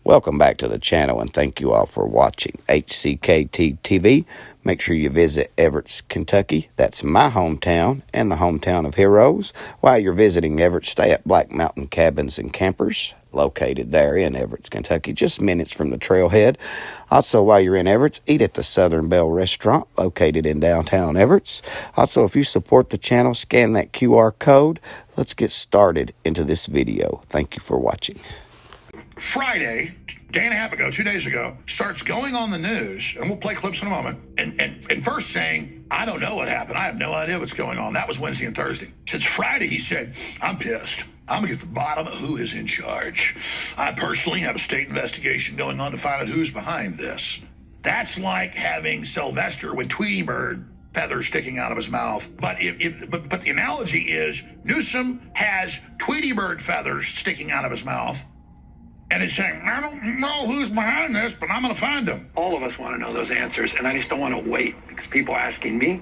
Welcome back to the channel, and thank you all for watching HCKT TV. Make sure you visit Everett, Kentucky. That's my hometown and the hometown of heroes. While you're visiting Everett, stay at Black Mountain Cabins and Campers, located there in Everett, Kentucky, just minutes from the trailhead. Also, while you're in Everett, eat at the Southern Belle Restaurant, located in downtown Everett. Also, if you support the channel, scan that QR code. Let's get started into this video. Thank you for watching. Friday, day and a half ago, 2 days ago, starts going on the news, and we'll play clips in a moment, and first saying, I don't know what happened. I have no idea what's going on. That was Wednesday and Thursday. Since Friday, he said, I'm pissed. I'm going to get to the bottom of who is in charge. I personally have a state investigation going on to find out who's behind this. That's like having Sylvester with Tweety Bird feathers sticking out of his mouth. But the analogy is Newsom has Tweety Bird feathers sticking out of his mouth. And he's saying, I don't know who's behind this, but I'm going to find them. All of us want to know those answers, and I just don't want to wait because people are asking me.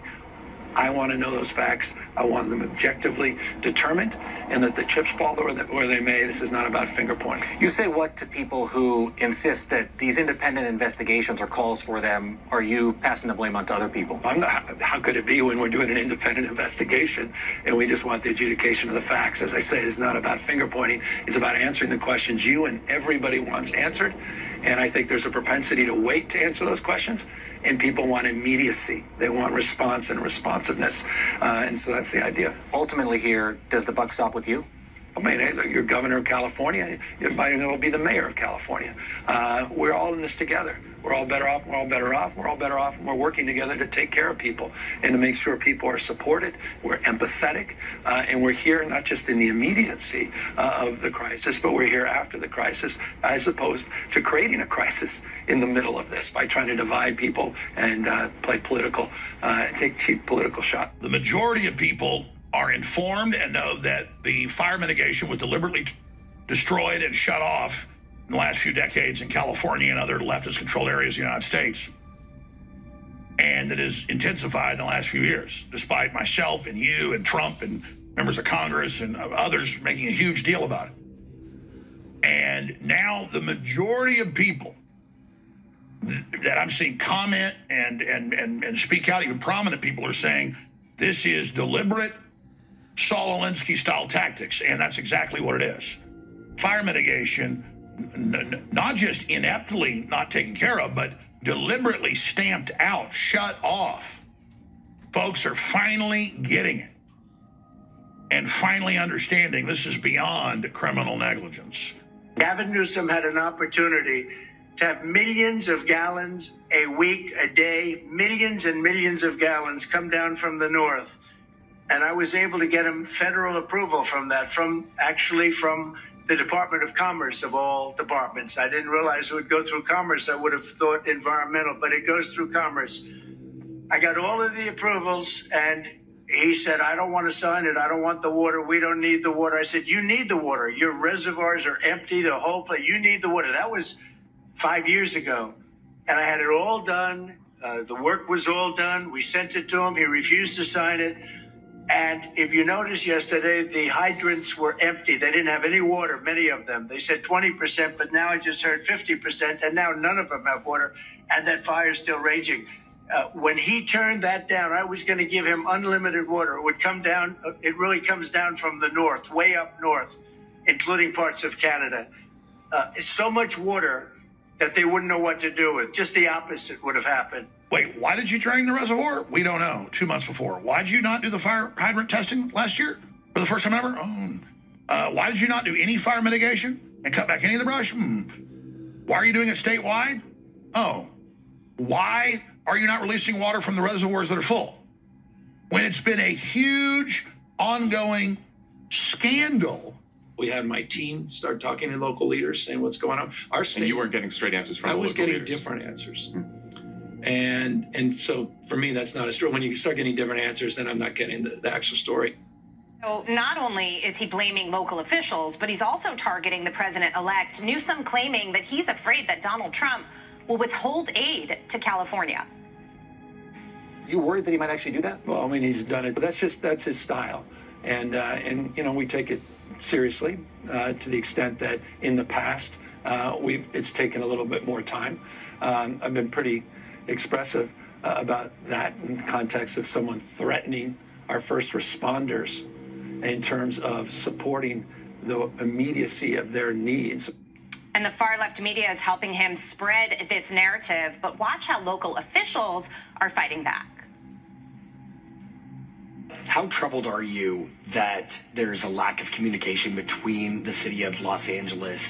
I want to know those facts. I want them objectively determined, and that the chips fall where they may. This is not about finger pointing. You say what to people who insist that these independent investigations or calls for them are you passing the blame onto other people? I'm not, how could it be when we're doing an independent investigation and we just want the adjudication of the facts? As I say, it's not about finger pointing. It's about answering the questions you and everybody wants answered. And I think there's a propensity to wait to answer those questions, and people want immediacy. They want response and responsiveness. And so that's the idea. Ultimately here, does the buck stop with you? I mean, you're governor of California. You might as well be the mayor of California. We're all in this together. We're all better off. We're all better off. We're all better off. And we're working together to take care of people and to make sure people are supported. We're empathetic. And we're here not just in the immediacy of the crisis, but we're here after the crisis, as opposed to creating a crisis in the middle of this by trying to divide people and play political, take cheap political shots. The majority of people are informed and know that the fire mitigation was deliberately destroyed and shut off in the last few decades in California and other leftist-controlled areas of the United States, and that has intensified in the last few years, despite myself and you and Trump and members of Congress and others making a huge deal about it. And now the majority of people that I'm seeing comment and speak out, even prominent people, are saying this is deliberate Saul Alinsky style tactics, and that's exactly what it is. Fire mitigation, not just ineptly not taken care of, but deliberately stamped out, shut off. Folks are finally getting it and finally understanding this is beyond criminal negligence. Gavin Newsom had an opportunity to have millions of gallons a week, a day, millions and millions of gallons come down from the north. And I was able to get him federal approval from that, from the Department of Commerce of all departments. I didn't realize it would go through Commerce. I would have thought environmental, but it goes through Commerce. I got all of the approvals, and he said, I don't want to sign it. I don't want the water. We don't need the water. I said, you need the water. Your reservoirs are empty, the whole place. You need the water. That was 5 years ago. And I had it all done. The work was all done. We sent it to him. He refused to sign it. And if you noticed yesterday, the hydrants were empty. They didn't have any water, many of them. They said 20%, but now I just heard 50%, and now none of them have water, and that fire's still raging. When he turned that down, I was going to give him unlimited water. It would come down, it really comes down from the north, way up north, including parts of Canada. It's so much water that they wouldn't know what to do with. Just the opposite would have happened. Wait, why did you drain the reservoir? We don't know. 2 months before. Why did you not do the fire hydrant testing last year for the first time ever? Why did you not do any fire mitigation and cut back any of the brush? Why are you doing it statewide? Why are you not releasing water from the reservoirs that are full? When it's been a huge, ongoing scandal. We had my team start talking to local leaders, saying what's going on. Our state, and you weren't getting straight answers from I the was local getting leaders. different answers. And so for me, that's not a story. When you start getting different answers, then I'm not getting the actual story. So not only is he blaming local officials, but he's also targeting the president-elect, Newsom claiming that he's afraid that Donald Trump will withhold aid to California. You worried that he might actually do that? Well, I mean, he's done it. But that's his style. And you know, we take it seriously to the extent that in the past, It's taken a little bit more time. I've been pretty expressive about that in the context of someone threatening our first responders in terms of supporting the immediacy of their needs. And the far left media is helping him spread this narrative, but watch how local officials are fighting back. How troubled are you that there's a lack of communication between the city of Los Angeles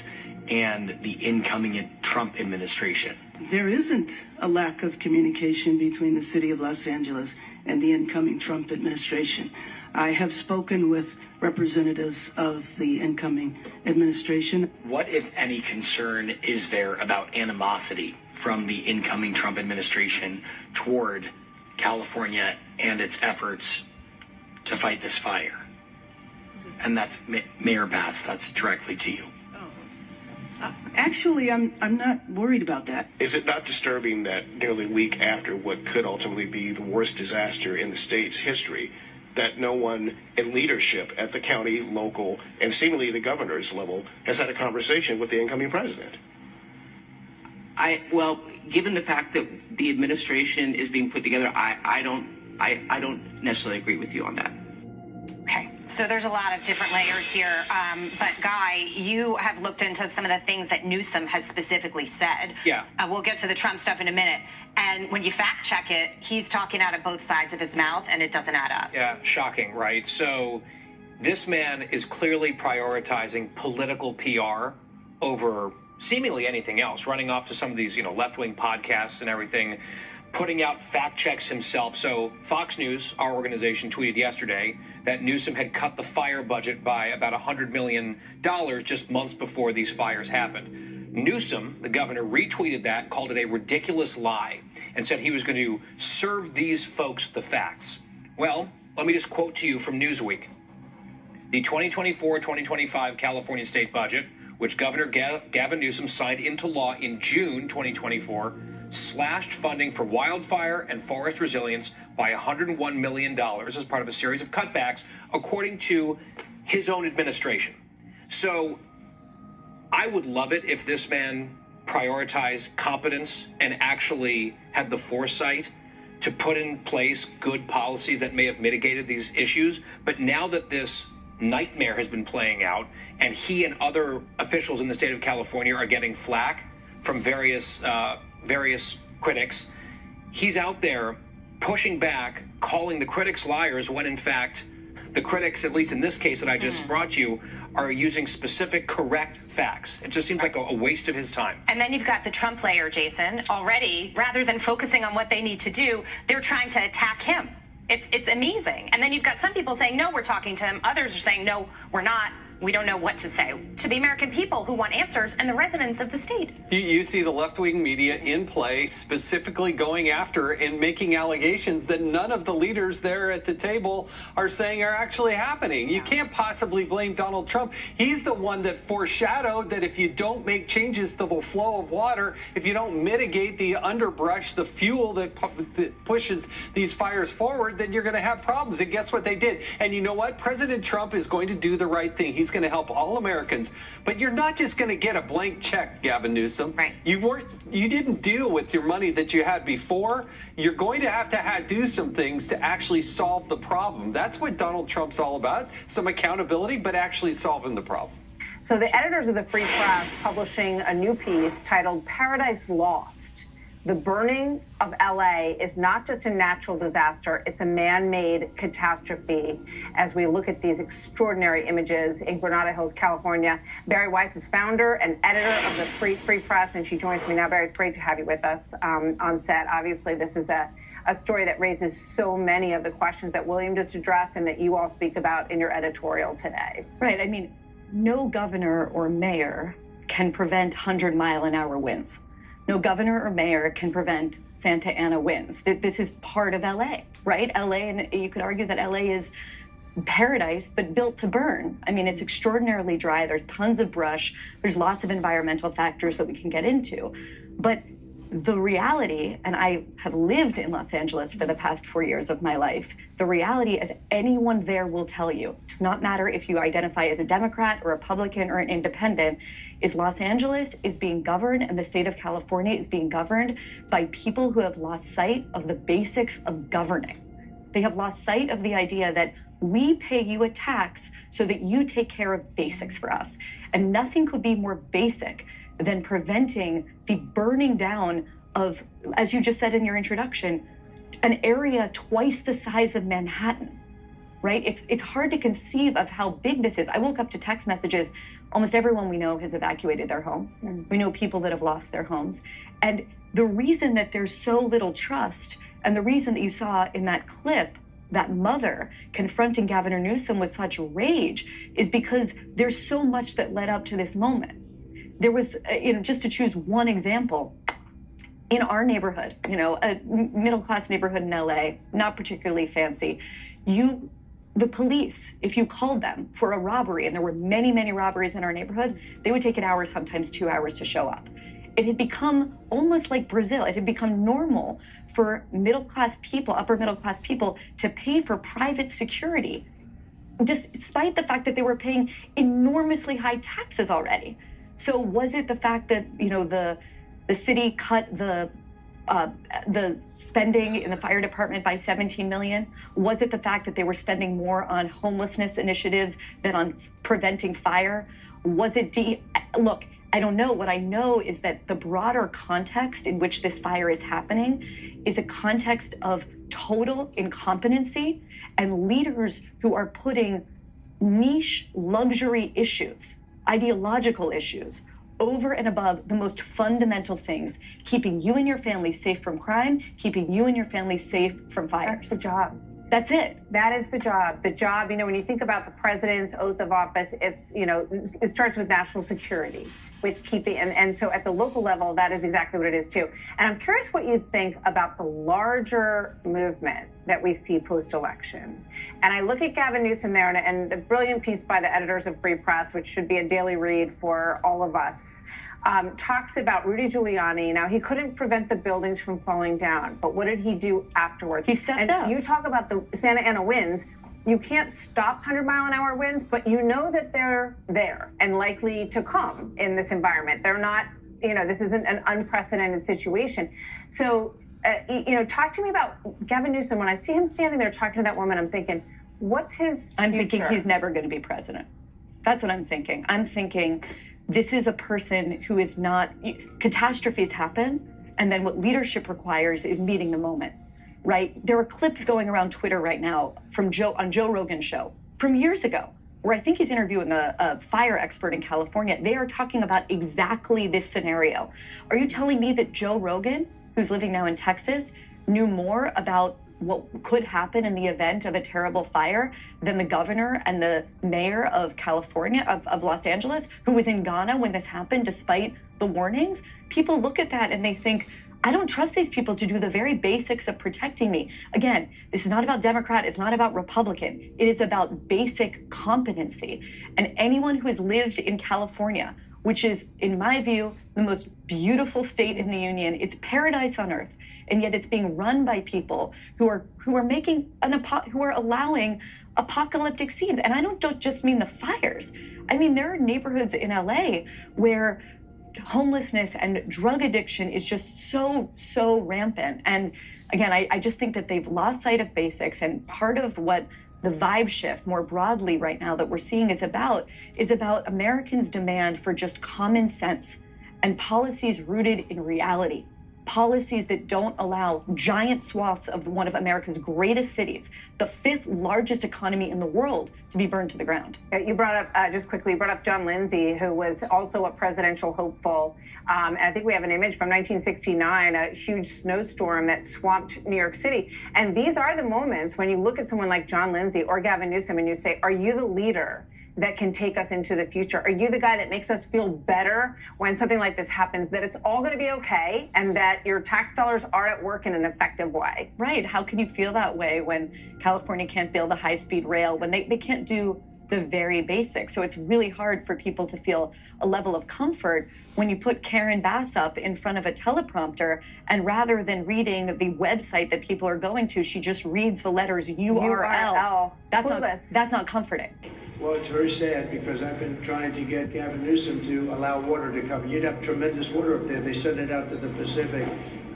and the incoming Trump administration? There isn't a lack of communication between the city of Los Angeles and the incoming Trump administration. I have spoken with representatives of the incoming administration. What, if any, concern is there about animosity from the incoming Trump administration toward California and its efforts to fight this fire? And that's Mayor Bass, that's directly to you. Actually, I'm not worried about that. Is it not disturbing that nearly a week after what could ultimately be the worst disaster in the state's history, that no one in leadership at the county, local, and seemingly the governor's level has had a conversation with the incoming president? Well, given the fact that the administration is being put together, I don't necessarily agree with you on that. Okay, so there's a lot of different layers here. But Guy, you have looked into some of the things that Newsom has specifically said. Yeah. We'll get to the Trump stuff in a minute. And when you fact check it, he's talking out of both sides of his mouth, and it doesn't add up. Yeah, shocking, right? So this man is clearly prioritizing political PR over seemingly anything else, running off to some of these, left-wing podcasts and everything, putting out fact checks himself. So Fox News, our organization, tweeted yesterday that Newsom had cut the fire budget by about $100 million just months before these fires happened. Newsom, the governor, retweeted that, called it a ridiculous lie, and said he was going to serve these folks the facts. Well, let me just quote to you from Newsweek. The 2024-2025 California state budget, which Governor Gavin Newsom signed into law in June 2024, slashed funding for wildfire and forest resilience by $101 million as part of a series of cutbacks, according to his own administration. So I would love it if this man prioritized competence and actually had the foresight to put in place good policies that may have mitigated these issues. But now that this nightmare has been playing out and he and other officials in the state of California are getting flack from various critics, he's out there pushing back, calling the critics liars, when in fact the critics, at least in this case that I just brought you, are using specific correct facts. It just seems like a waste of his time. And then you've got the Trump layer, Jason. Already, rather than focusing on what they need to do, they're trying to attack him. It's amazing. And then you've got some people saying, no, we're talking to him. Others are saying, no, we're not. We don't know what to say to the American people who want answers and the residents of the state. You see the left-wing media in play, specifically going after and making allegations that none of the leaders there at the table are saying are actually happening. You can't possibly blame Donald Trump. He's the one that foreshadowed that if you don't make changes to the flow of water, if you don't mitigate the underbrush, the fuel that pushes these fires forward, then you're going to have problems. And guess what they did? And you know what? President Trump is going to do the right thing. He's going to help all Americans, but you're not just going to get a blank check, Gavin Newsom. Right. You didn't deal with your money that you had before. You're going to have to do some things to actually solve the problem. That's what Donald Trump's all about, some accountability, but actually solving the problem. So the editors of the Free Press publishing a new piece titled Paradise Lost. The burning of LA is not just a natural disaster, it's a man-made catastrophe. As we look at these extraordinary images in Granada Hills, California, Bari Weiss is founder and editor of the Free Press, and she joins me now. Bari, it's great to have you with us on set. Obviously, this is a story that raises so many of the questions that William just addressed and that you all speak about in your editorial today. Right. I mean, no governor or mayor can prevent 100-mile-an-hour winds. No governor or mayor can prevent Santa Ana winds. This is part of LA, right? LA, and you could argue that LA is paradise, but built to burn. I mean, it's extraordinarily dry. There's tons of brush. There's lots of environmental factors that we can get into. But The reality, and I have lived in Los Angeles for the past 4 years of my life, the reality, as anyone there will tell you, it does not matter if you identify as a Democrat, a Republican, or an independent, is Los Angeles is being governed, and the state of California is being governed by people who have lost sight of the basics of governing. They have lost sight of the idea that we pay you a tax so that you take care of basics for us. And nothing could be more basic than preventing the burning down of, as you just said in your introduction, an area twice the size of Manhattan, right? It's hard to conceive of how big this is. I woke up to text messages. Almost everyone we know has evacuated their home. We know people that have lost their homes. And the reason that there's so little trust, and the reason that you saw in that clip that mother confronting Governor Newsom with such rage, is because there's so much that led up to this moment. There was, just to choose one example, in our neighborhood, a middle-class neighborhood in LA, not particularly fancy, the police, if you called them for a robbery, and there were many, many robberies in our neighborhood, they would take an hour, sometimes 2 hours to show up. It had become almost like Brazil. It had become normal for middle-class people, upper middle-class people, to pay for private security, despite the fact that they were paying enormously high taxes already. So was it the fact that, the city cut the spending in the fire department by $17 million? Was it the fact that they were spending more on homelessness initiatives than on preventing fire? Was it look, I don't know. What I know is that the broader context in which this fire is happening is a context of total incompetency and leaders who are putting niche luxury issues, ideological issues, over and above the most fundamental things, keeping you and your family safe from crime, keeping you and your family safe from fires. That's the job. That's it. That is the job. The job, when you think about the president's oath of office, it's, it starts with national security, with keeping, and so at the local level, that is exactly what it is too. And I'm curious what you think about the larger movement that we see post-election. And I look at Gavin Newsom there, and the brilliant piece by the editors of Free Press, which should be a daily read for all of us, talks about Rudy Giuliani. Now, he couldn't prevent the buildings from falling down, but what did he do afterwards? He stepped up. You talk about the Santa Ana winds. You can't stop 100-mile-an-hour winds, but you know that they're there and likely to come in this environment. They're not, this isn't an unprecedented situation. So, talk to me about Gavin Newsom. When I see him standing there talking to that woman, I'm thinking, what's his I'm future? thinking he's never going to be president. That's what I'm thinking. I'm thinking this is a person who is not, catastrophes happen, and then what leadership requires is meeting the moment, right? There are clips going around Twitter right now from on Joe Rogan's show from years ago, where I think he's interviewing a fire expert in California. They are talking about exactly this scenario. Are you telling me that Joe Rogan, who's living now in Texas, knew more about what could happen in the event of a terrible fire than the governor and the mayor of California, of Los Angeles, who was in Ghana when this happened despite the warnings? People look at that and they think, I don't trust these people to do the very basics of protecting me. Again, this is not about Democrat, it's not about Republican. It is about basic competency. And anyone who has lived in California, which is, in my view, the most beautiful state in the union, it's paradise on earth. And yet it's being run by people who are allowing apocalyptic scenes. And I don't just mean the fires. I mean, there are neighborhoods in LA where homelessness and drug addiction is just so rampant. And again, I just think that they've lost sight of basics. And part of what the vibe shift more broadly right now that we're seeing is about Americans' demand for just common sense and policies rooted in reality. Policies that don't allow giant swaths of one of America's greatest cities, the 5th largest economy in the world, to be burned to the ground. You brought up, just quickly, you brought up John Lindsay, who was also a presidential hopeful. And I think we have an image from 1969, a huge snowstorm that swamped New York City. And these are the moments when you look at someone like John Lindsay or Gavin Newsom and you say, are you the leader that can take us into the future? Are you the guy that makes us feel better when something like this happens, that it's all going to be okay and that your tax dollars are at work in an effective way? Right. How can you feel that way when California can't build a high-speed rail, when they can't do the very basics. So it's really hard for people to feel a level of comfort when you put Karen Bass up in front of a teleprompter, and rather than reading the website that people are going to, she just reads the letters URL. That's not comforting. Well, it's very sad because I've been trying to get Gavin Newsom to allow water to come. You'd have tremendous water up there. They send it out to the Pacific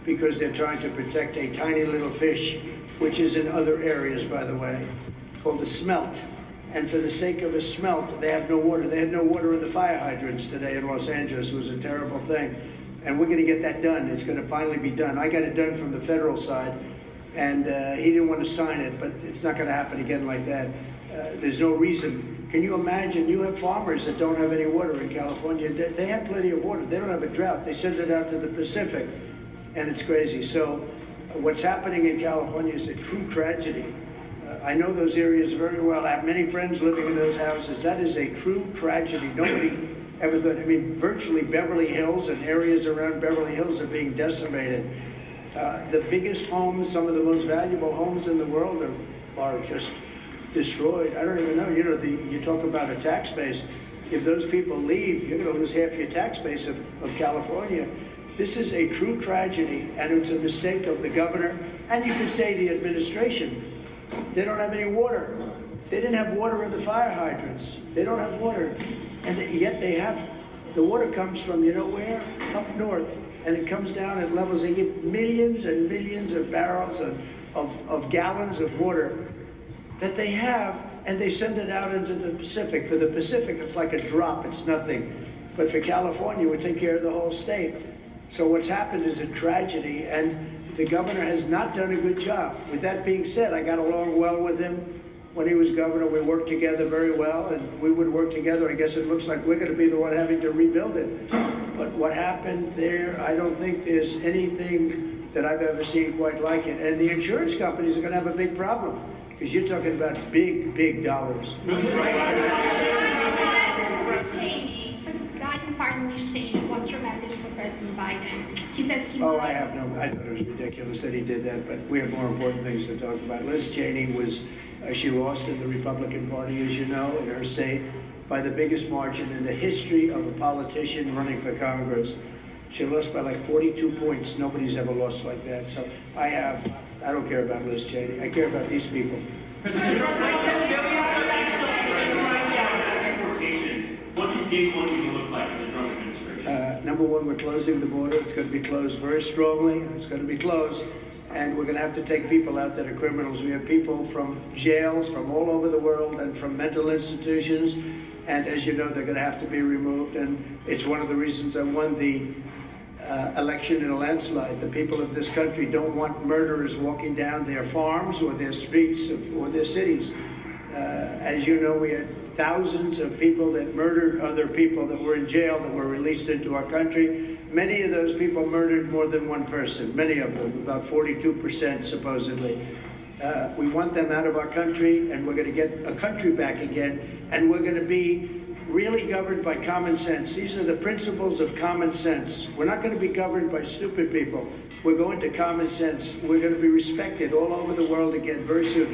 because they're trying to protect a tiny little fish, which is in other areas, by the way, called a smelt. And for the sake of a smelt, they have no water. They had no water in the fire hydrants today in Los Angeles. It was a terrible thing. And we're going to get that done. It's going to finally be done. I got it done from the federal side, and he didn't want to sign it, but it's not going to happen again like that. There's no reason. Can you imagine? You have farmers that don't have any water in California. They have plenty of water. They don't have a drought. They send it out to the Pacific, and it's crazy. So what's happening in California is a true tragedy. I know those areas very well. I have many friends living in those houses. That is a true tragedy. Nobody ever thought, I mean, virtually Beverly Hills and areas around Beverly Hills are being decimated. The biggest homes, some of the most valuable homes in the world are just destroyed. I don't even know, you talk about a tax base. If those people leave, you're gonna lose half your tax base of California. This is a true tragedy, and it's a mistake of the governor, and you could say the administration. They don't have any water. They didn't have water in the fire hydrants. They don't have water. And yet they have, the water comes from, you know where? Up north. And it comes down at levels, they get millions and millions of barrels of gallons of water that they have, and they send it out into the Pacific. For the Pacific, it's like a drop, it's nothing. But for California, we take care of the whole state. So what's happened is a tragedy, and the governor has not done a good job. With that being said, I got along well with him when he was governor. We worked together very well, and we would work together. I guess it looks like we're going to be the one having to rebuild it. But what happened there, I don't think there's anything that I've ever seen quite like it. And the insurance companies are going to have a big problem, because you're talking about big, big dollars. What's your message for President Biden? He says he I thought it was ridiculous that he did that, but we have more important things to talk about. Liz Cheney was, she lost in the Republican Party, as you know, in her state, by the biggest margin in the history of a politician running for Congress. She lost by like 42 points. Nobody's ever lost like that. So I don't care about Liz Cheney. I care about these people. What does day one even look like in the Trump administration? Number one, we're closing the border. It's going to be closed very strongly. It's going to be closed. And we're going to have to take people out that are criminals. We have people from jails from all over the world and from mental institutions. And as you know, they're going to have to be removed. And it's one of the reasons I won the election in a landslide. The people of this country don't want murderers walking down their farms or their streets or their cities. As you know, we had thousands of people that murdered other people that were in jail that were released into our country. Many of those people murdered more than one person, many of them, about 42% supposedly. We want them out of our country, and we're going to get a country back again, and we're going to be really governed by common sense. These are the principles of common sense. We're not going to be governed by stupid people. We're going to common sense. We're going to be respected all over the world again very soon.